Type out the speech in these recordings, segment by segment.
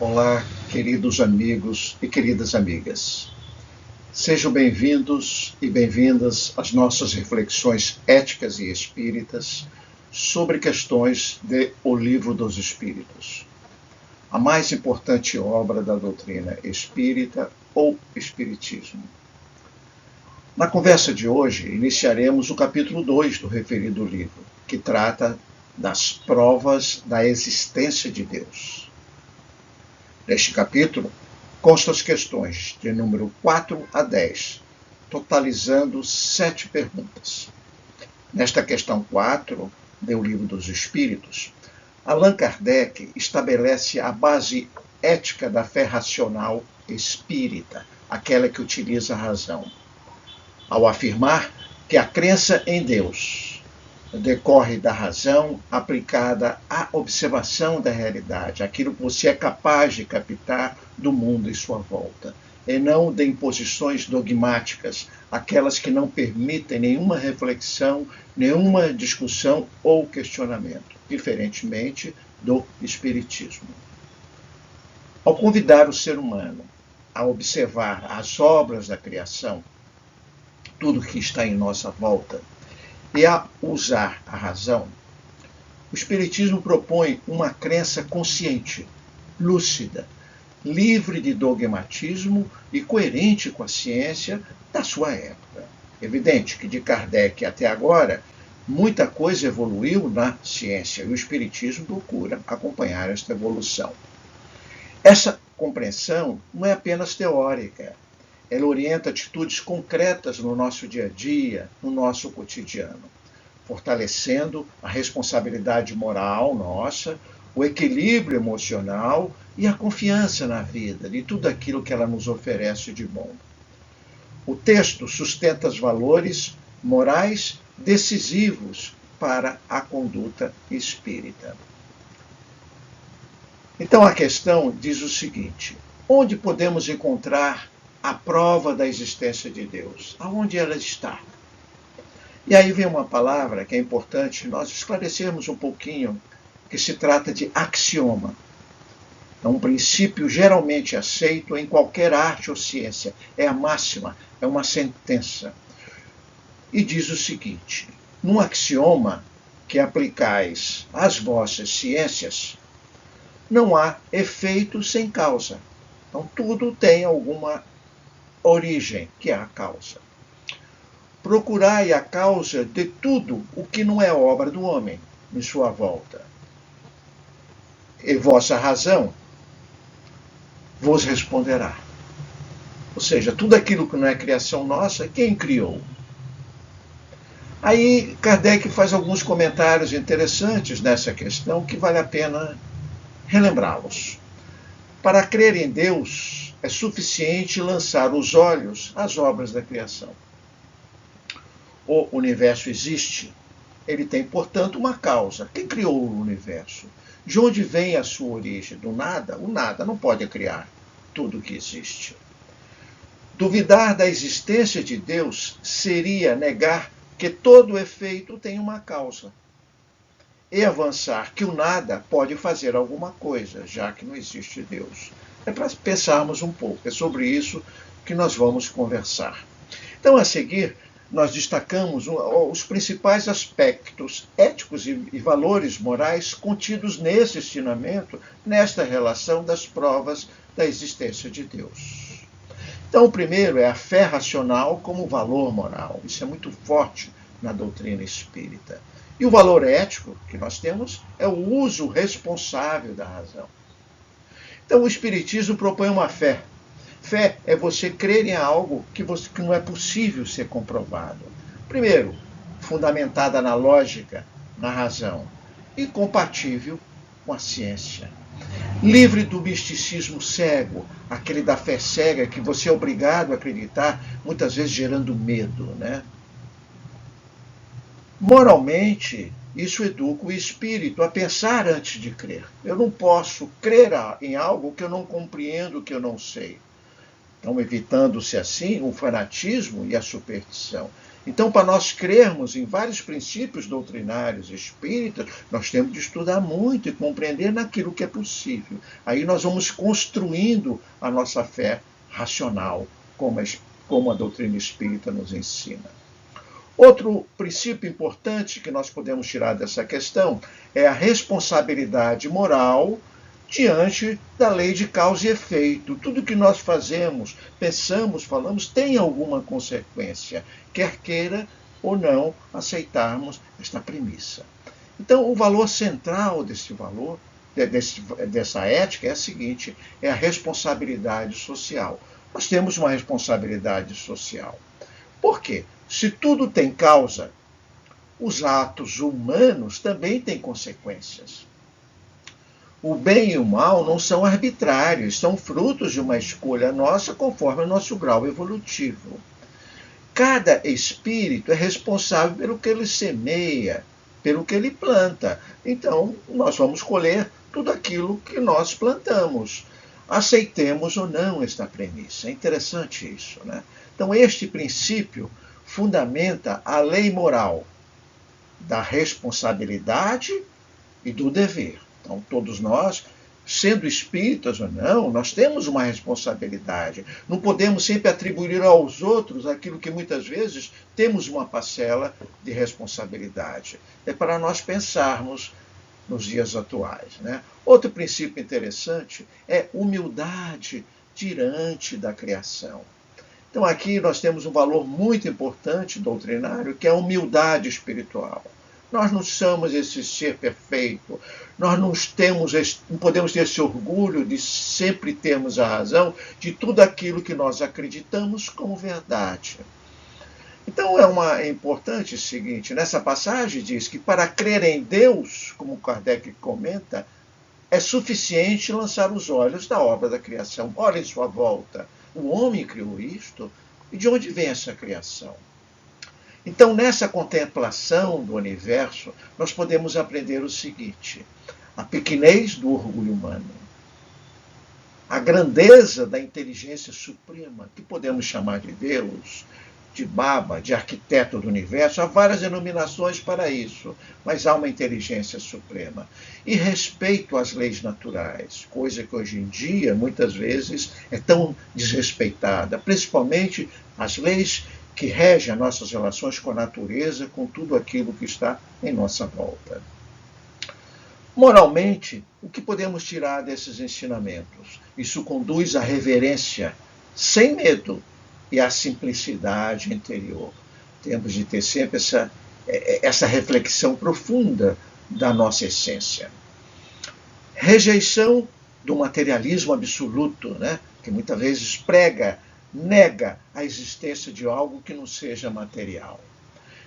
Olá, queridos amigos e queridas amigas. Sejam bem-vindos e bem-vindas às nossas reflexões éticas e espíritas sobre questões de O Livro dos Espíritos, a mais importante obra da doutrina espírita ou espiritismo. Na conversa de hoje, iniciaremos o capítulo 2 do referido livro, que trata das provas da existência de Deus. Neste capítulo, constam as questões de número 4 a 10, totalizando 7 perguntas. Nesta questão 4, do Livro dos Espíritos, Allan Kardec estabelece a base ética da fé racional espírita, aquela que utiliza a razão, ao afirmar que a crença em Deus decorre da razão aplicada à observação da realidade, aquilo que você é capaz de captar do mundo em sua volta, e não de imposições dogmáticas, aquelas que não permitem nenhuma reflexão, nenhuma discussão ou questionamento, diferentemente do espiritismo. Ao convidar o ser humano a observar as obras da criação, tudo que está em nossa volta, e a usar a razão, o Espiritismo propõe uma crença consciente, lúcida, livre de dogmatismo e coerente com a ciência da sua época. Evidente que de Kardec até agora, muita coisa evoluiu na ciência e o Espiritismo procura acompanhar esta evolução. Essa compreensão não é apenas teórica. Ela orienta atitudes concretas no nosso dia a dia, no nosso cotidiano, fortalecendo a responsabilidade moral nossa, o equilíbrio emocional e a confiança na vida, de tudo aquilo que ela nos oferece de bom. O texto sustenta os valores morais decisivos para a conduta espírita. Então a questão diz o seguinte: onde podemos encontrar a prova da existência de Deus? Aonde ela está? E aí vem uma palavra que é importante nós esclarecermos um pouquinho, que se trata de axioma. É um princípio geralmente aceito em qualquer arte ou ciência. É a máxima, é uma sentença. E diz o seguinte: num axioma que aplicais às vossas ciências, não há efeito sem causa. Então tudo tem alguma origem, que é a causa. Procurai a causa de tudo o que não é obra do homem em sua volta. E vossa razão vos responderá. Ou seja, tudo aquilo que não é criação nossa, quem criou? Aí Kardec faz alguns comentários interessantes nessa questão que vale a pena relembrá-los. Para crer em Deus, é suficiente lançar os olhos às obras da criação. O universo existe. Ele tem, portanto, uma causa. Quem criou o universo? De onde vem a sua origem? Do nada? O nada não pode criar tudo o que existe. Duvidar da existência de Deus seria negar que todo efeito tem uma causa. E avançar que o nada pode fazer alguma coisa, já que não existe Deus. É para pensarmos um pouco. É sobre isso que nós vamos conversar. Então, a seguir, nós destacamos os principais aspectos éticos e valores morais contidos nesse ensinamento, nesta relação das provas da existência de Deus. Então, o primeiro é a fé racional como valor moral. Isso é muito forte na doutrina espírita. E o valor ético que nós temos é o uso responsável da razão. Então, o Espiritismo propõe uma fé. Fé é você crer em algo que não é possível ser comprovado. Primeiro, fundamentada na lógica, na razão, e compatível com a ciência. Livre do misticismo cego, aquele da fé cega que você é obrigado a acreditar, muitas vezes gerando medo, né? Moralmente, isso educa o espírito a pensar antes de crer. Eu não posso crer em algo que eu não compreendo, que eu não sei. Então, evitando-se assim o fanatismo e a superstição. Então, para nós crermos em vários princípios doutrinários espíritas, nós temos de estudar muito e compreender naquilo que é possível. Aí nós vamos construindo a nossa fé racional, como a doutrina espírita nos ensina. Outro princípio importante que nós podemos tirar dessa questão é a responsabilidade moral diante da lei de causa e efeito. Tudo que nós fazemos, pensamos, falamos, tem alguma consequência, quer queira ou não aceitarmos esta premissa. Então, o valor central dessa ética é a seguinte, é a responsabilidade social. Nós temos uma responsabilidade social. Por quê? Se tudo tem causa, os atos humanos também têm consequências. O bem e o mal não são arbitrários, são frutos de uma escolha nossa conforme o nosso grau evolutivo. Cada espírito é responsável pelo que ele semeia, pelo que ele planta. Então, nós vamos colher tudo aquilo que nós plantamos. Aceitemos ou não esta premissa. É interessante isso, né? Então, este princípio fundamenta a lei moral da responsabilidade e do dever. Então, todos nós, sendo espíritas ou não, nós temos uma responsabilidade. Não podemos sempre atribuir aos outros aquilo que muitas vezes temos uma parcela de responsabilidade. É para nós pensarmos nos dias atuais, né? Outro princípio interessante é humildade diante da criação. Então aqui nós temos um valor muito importante doutrinário, que é a humildade espiritual. Nós não somos esse ser perfeito, nós não podemos ter esse orgulho de sempre termos a razão de tudo aquilo que nós acreditamos como verdade. Então é importante o seguinte, nessa passagem diz que para crer em Deus, como Kardec comenta, é suficiente lançar os olhos da obra da criação. Olha em sua volta. O homem criou isto, e de onde vem essa criação? Então, nessa contemplação do universo, nós podemos aprender o seguinte, a pequenez do orgulho humano, a grandeza da inteligência suprema, que podemos chamar de Deus, de Baba, de arquiteto do universo, há várias denominações para isso, mas há uma inteligência suprema. E respeito às leis naturais, coisa que hoje em dia, muitas vezes, é tão desrespeitada, principalmente as leis que regem as nossas relações com a natureza, com tudo aquilo que está em nossa volta. Moralmente, o que podemos tirar desses ensinamentos? Isso conduz à reverência, sem medo, e à simplicidade interior. Temos de ter sempre essa reflexão profunda da nossa essência. Rejeição do materialismo absoluto, né? Que muitas vezes nega a existência de algo que não seja material.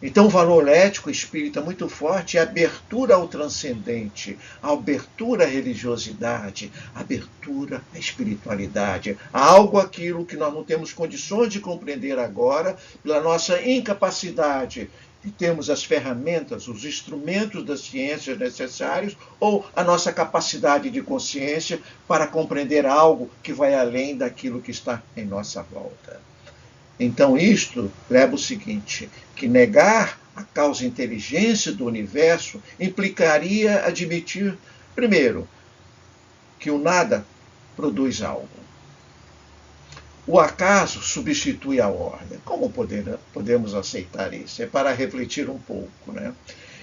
Então, o valor ético espírita muito forte é a abertura ao transcendente, a abertura à religiosidade, a abertura à espiritualidade, a algo aquilo que nós não temos condições de compreender agora, pela nossa incapacidade de termos as ferramentas, os instrumentos das ciências necessários, ou a nossa capacidade de consciência para compreender algo que vai além daquilo que está em nossa volta. Então, isto leva o seguinte, que negar a causa e inteligência do universo implicaria admitir, primeiro, que o nada produz algo. O acaso substitui a ordem. Como podemos aceitar isso? É para refletir um pouco, né?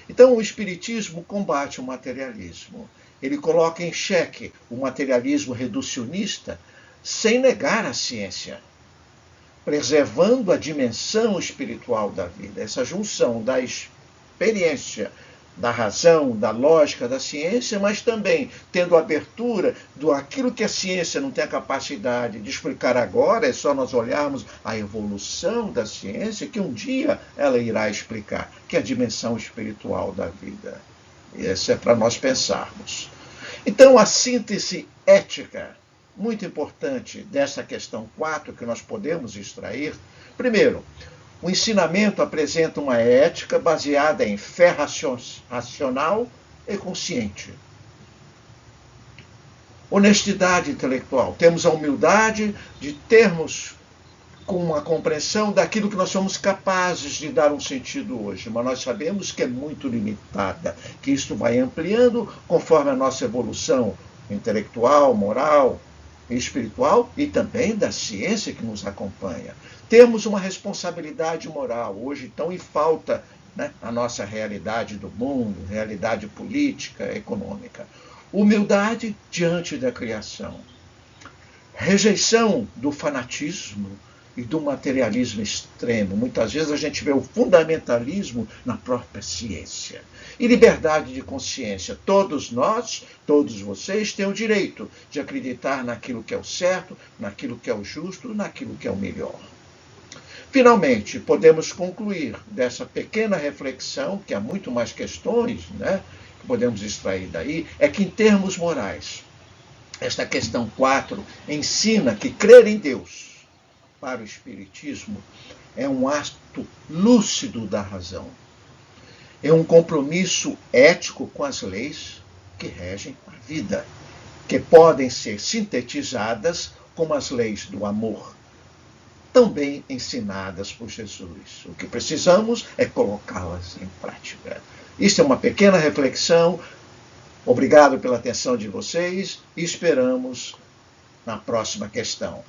Então, o Espiritismo combate o materialismo. Ele coloca em xeque o materialismo reducionista sem negar a ciência, preservando a dimensão espiritual da vida, essa junção da experiência, da razão, da lógica, da ciência, mas também tendo abertura do aquilo que a ciência não tem a capacidade de explicar agora, é só nós olharmos a evolução da ciência, que um dia ela irá explicar, que é a dimensão espiritual da vida. E isso é para nós pensarmos. Então, a síntese ética, muito importante dessa questão 4 que nós podemos extrair. Primeiro, o ensinamento apresenta uma ética baseada em fé racional e consciente. Honestidade intelectual. Temos a humildade de termos com uma compreensão daquilo que nós somos capazes de dar um sentido hoje, mas nós sabemos que é muito limitada, que isto vai ampliando conforme a nossa evolução intelectual, moral, espiritual e também da ciência que nos acompanha. Temos uma responsabilidade moral, hoje tão em falta, né, a nossa realidade do mundo, realidade política, econômica. Humildade diante da criação. Rejeição do fanatismo e do materialismo extremo. Muitas vezes a gente vê o fundamentalismo na própria ciência. E liberdade de consciência. Todos nós, todos vocês têm o direito de acreditar naquilo que é o certo, naquilo que é o justo, naquilo que é o melhor. Finalmente, podemos concluir dessa pequena reflexão, que há muito mais questões, né, que podemos extrair daí, é que em termos morais, esta questão 4 ensina que crer em Deus para o Espiritismo é um ato lúcido da razão. É um compromisso ético com as leis que regem a vida, que podem ser sintetizadas como as leis do amor, também ensinadas por Jesus. O que precisamos é colocá-las em prática. Isso é uma pequena reflexão. Obrigado pela atenção de vocês e esperamos na próxima questão.